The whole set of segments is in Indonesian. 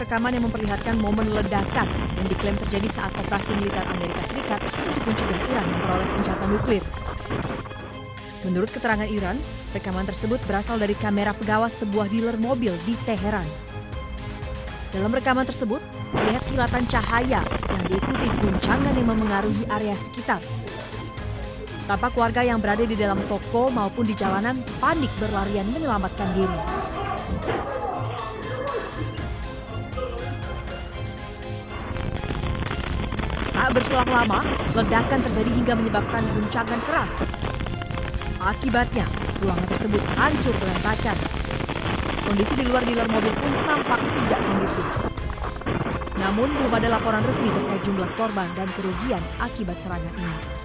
rekaman yang memperlihatkan momen ledakan yang diklaim terjadi saat operasi militer Amerika Serikat untuk mencegah Iran memperoleh senjata nuklir. Menurut keterangan Iran, rekaman tersebut berasal dari kamera pengawas sebuah dealer mobil di Teheran. Dalam rekaman tersebut, terlihat kilatan cahaya yang diikuti guncangan yang memengaruhi area sekitar. Tampak warga yang berada di dalam toko maupun di jalanan panik berlarian menyelamatkan diri. Tak berselang lama, ledakan terjadi hingga menyebabkan guncangan keras. Akibatnya, ruangan tersebut hancur berantakan. Kondisi di luar dealer mobil pun tampak tidak kondusif. Namun belum ada laporan resmi terkait jumlah korban dan kerugian akibat serangan ini.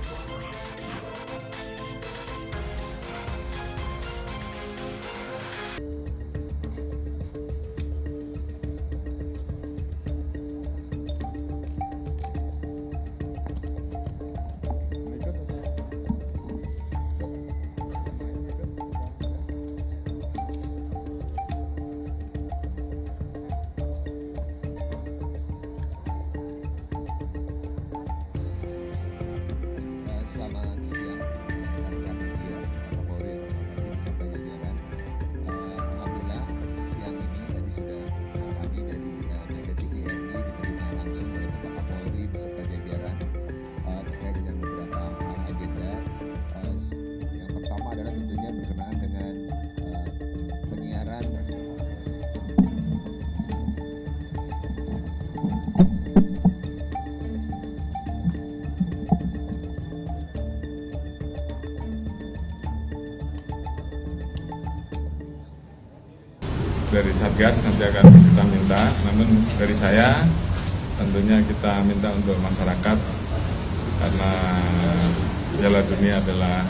Selamat siang, rekan-rekan media, Kapolri, beserta jajaran. Alhamdulillah siang ini tadi sudah kami dari Media TVRI diterima langsung oleh Bapak Kapolri beserta jajaran terkait dengan beberapa agenda. Yang pertama adalah tentunya berkenaan dengan penyiaran dari Satgas nanti akan kita minta, namun dari saya tentunya kita minta untuk masyarakat karena Piala Dunia adalah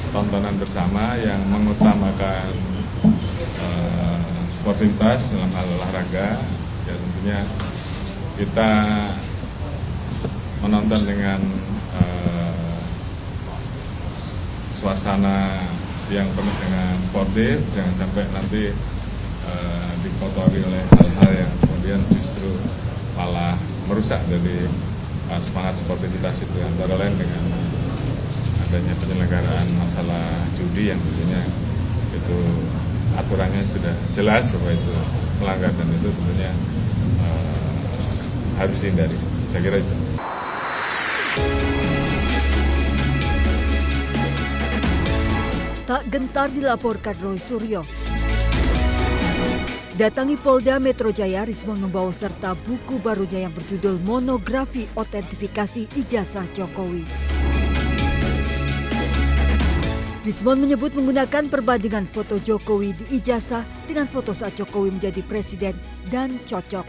tontonan bersama yang mengutamakan sportivitas dalam hal olahraga. Ya tentunya kita menonton dengan suasana yang penuh dengan sportif, jangan sampai nanti dikotori oleh hal-hal yang kemudian justru malah merusak dari semangat sportivitas itu, antara lain dengan adanya penyelenggaraan masalah judi yang tentunya itu aturannya sudah jelas bahwa itu melanggar dan itu tentunya harus dihindari. Saya kira itu. Tak gentar dilaporkan Roy Suryo. Datangi Polda Metro Jaya, Rismon membawa serta buku barunya yang berjudul Monografi Otentifikasi Ijazah Jokowi. Rismon menyebut menggunakan perbandingan foto Jokowi di ijazah dengan foto saat Jokowi menjadi presiden dan cocok.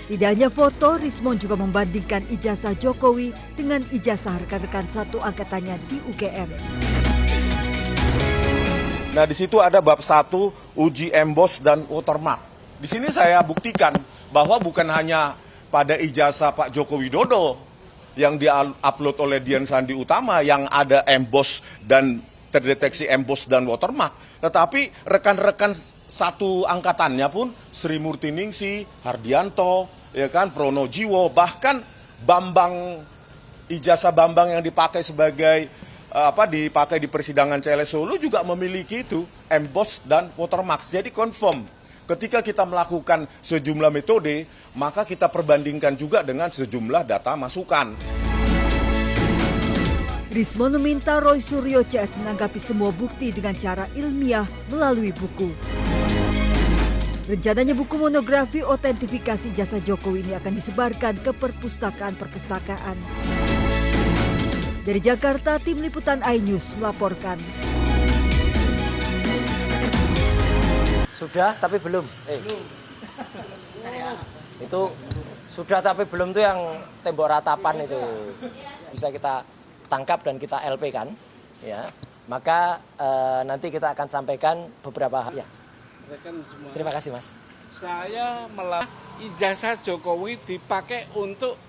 Tidak hanya foto, Rismon juga membandingkan ijazah Jokowi dengan ijazah rekan-rekan satu angkatannya di UGM. Nah, di situ ada bab 1 uji emboss dan watermark. Di sini saya buktikan bahwa bukan hanya pada ijazah Pak Joko Widodo yang di-upload oleh Dian Sandi Utama yang ada emboss dan terdeteksi emboss dan watermark, tetapi rekan-rekan satu angkatannya pun Sri Murtiningsi, Hardianto, ya kan, Pronojiwo, bahkan Bambang, ijazah Bambang yang dipakai sebagai dipakai di persidangan CLS Solo juga memiliki itu emboss dan watermark. Jadi confirm. Ketika kita melakukan sejumlah metode, maka kita perbandingkan juga dengan sejumlah data masukan. Rismon meminta Roy Suryo CS menanggapi semua bukti dengan cara ilmiah melalui buku. Rencananya buku monografi otentifikasi jasa Jokowi ini akan disebarkan ke perpustakaan-perpustakaan. Dari Jakarta, tim liputan iNews melaporkan. Sudah tapi belum. Itu sudah tapi belum tuh yang tembok ratapan itu bisa kita tangkap dan kita LP kan, ya. Maka nanti kita akan sampaikan beberapa hal. Ya. Terima kasih, Mas. Saya ijazah Jokowi dipakai untuk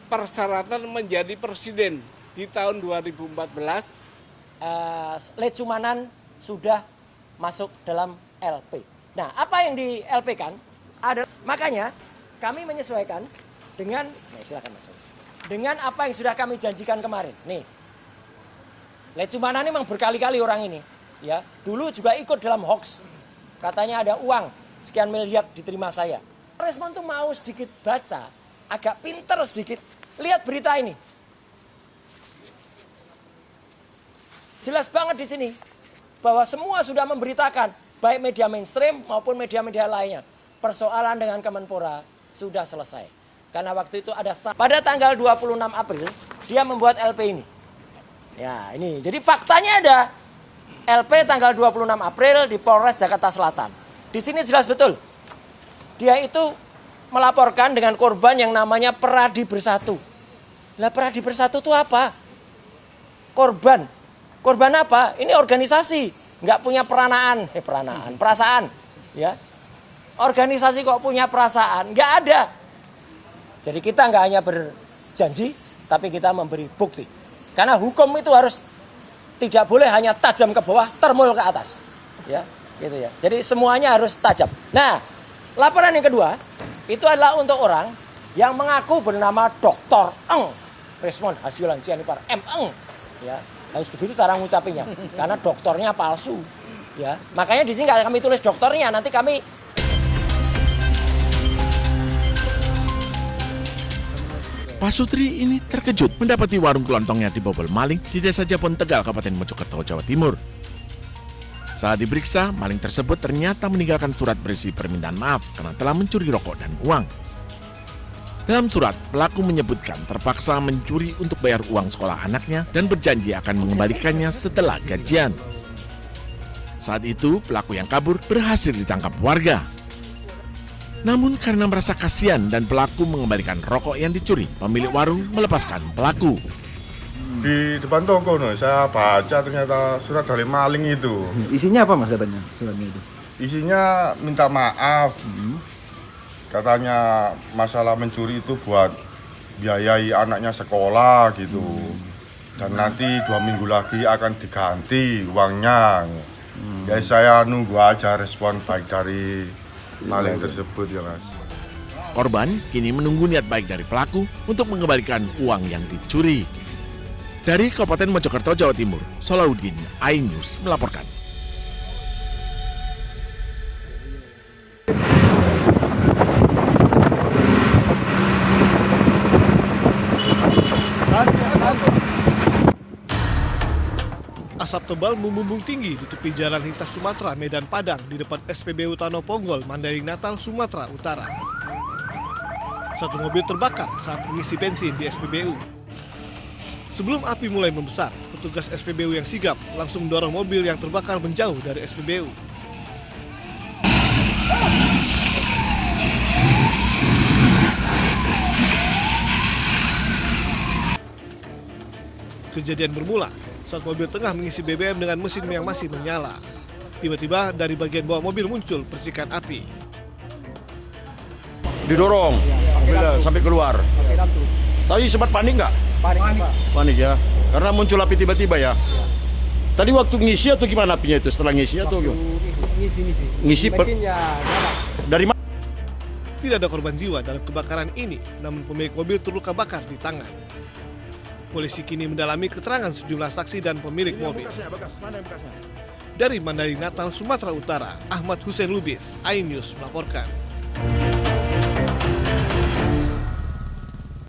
persyaratan menjadi presiden di tahun 2014. Lecumanan sudah masuk dalam LP. Nah, apa yang di LP kan? Makanya kami menyesuaikan dengan, silakan Mas. Dengan apa yang sudah kami janjikan kemarin. Nih, Lecumana ini memang berkali-kali orang ini. Ya, dulu juga ikut dalam hoax. Katanya ada uang sekian miliar diterima saya. Respon tuh mau sedikit baca, agak pinter sedikit. Lihat berita ini. Jelas banget di sini bahwa semua sudah memberitakan, baik media mainstream maupun media-media lainnya. Persoalan dengan Kemenpora sudah selesai. Karena waktu itu ada pada tanggal 26 April dia membuat LP ini. Ya, ini. Jadi faktanya ada LP tanggal 26 April di Polres Jakarta Selatan. Di sini jelas betul. Dia itu melaporkan dengan korban yang namanya Peradi Bersatu. Lah Peradi Bersatu itu apa? Korban. Korban apa? Ini organisasi, nggak punya perasaan, ya. Organisasi kok punya perasaan? Nggak ada. Jadi kita nggak hanya berjanji, tapi kita memberi bukti. Karena hukum itu harus tidak boleh hanya tajam ke bawah, termul ke atas, ya, gitu ya. Jadi semuanya harus tajam. Nah, laporan yang kedua itu adalah untuk orang yang mengaku bernama Dr. Eng, Resmond Hasiulan Sianipar M. Eng, ya. Harus begitu cara ngucapinnya, karena doktornya palsu, ya. Makanya di sini nggak kami tulis dokternya, nanti kami. Pak Sutri ini terkejut mendapati warung kelontongnya dibobol maling di Desa Japon Tegal, Kabupaten Mojokerto, Jawa Timur. Saat diperiksa, maling tersebut ternyata meninggalkan surat berisi permintaan maaf karena telah mencuri rokok dan uang. Dalam surat, pelaku menyebutkan terpaksa mencuri untuk bayar uang sekolah anaknya dan berjanji akan mengembalikannya setelah gajian. Saat itu, pelaku yang kabur berhasil ditangkap warga. Namun karena merasa kasihan dan pelaku mengembalikan rokok yang dicuri, pemilik warung melepaskan pelaku. Di depan toko, saya baca ternyata surat dari maling itu. Isinya apa Mas katanya suratnya itu? Isinya minta maaf. Katanya masalah mencuri itu buat biayai anaknya sekolah gitu. Dan nanti 2 minggu lagi akan diganti uangnya. Ya saya nunggu aja respon baik dari maling tersebut ya Mas. Korban kini menunggu niat baik dari pelaku untuk mengembalikan uang yang dicuri. Dari Kabupaten Mojokerto, Jawa Timur, Solahuddin, iNews melaporkan. Asap tebal membumbung tinggi di tepi jalan lintas Sumatera Medan Padang di depan SPBU Tanoponggol, Mandailing Natal, Sumatera Utara. Satu mobil terbakar saat mengisi bensin di SPBU. Sebelum api mulai membesar, petugas SPBU yang sigap langsung mendorong mobil yang terbakar menjauh dari SPBU. Kejadian bermula saat mobil tengah mengisi BBM dengan mesin yang masih menyala. Tiba-tiba dari bagian bawah mobil muncul percikan api. Didorong sampai keluar. Tadi sempat panik nggak? Panik ya, karena muncul api tiba-tiba ya. Tadi waktu ngisi atau gimana apinya itu? Setelah ngisi atau gimana? Ngisi dari mana? Tidak ada korban jiwa dalam kebakaran ini, namun pemilik mobil terluka bakar di tangan. Polisi kini mendalami keterangan sejumlah saksi dan pemilik mobil. Dari Mandailing Natal, Sumatera Utara, Ahmad Hussein Lubis, iNews melaporkan.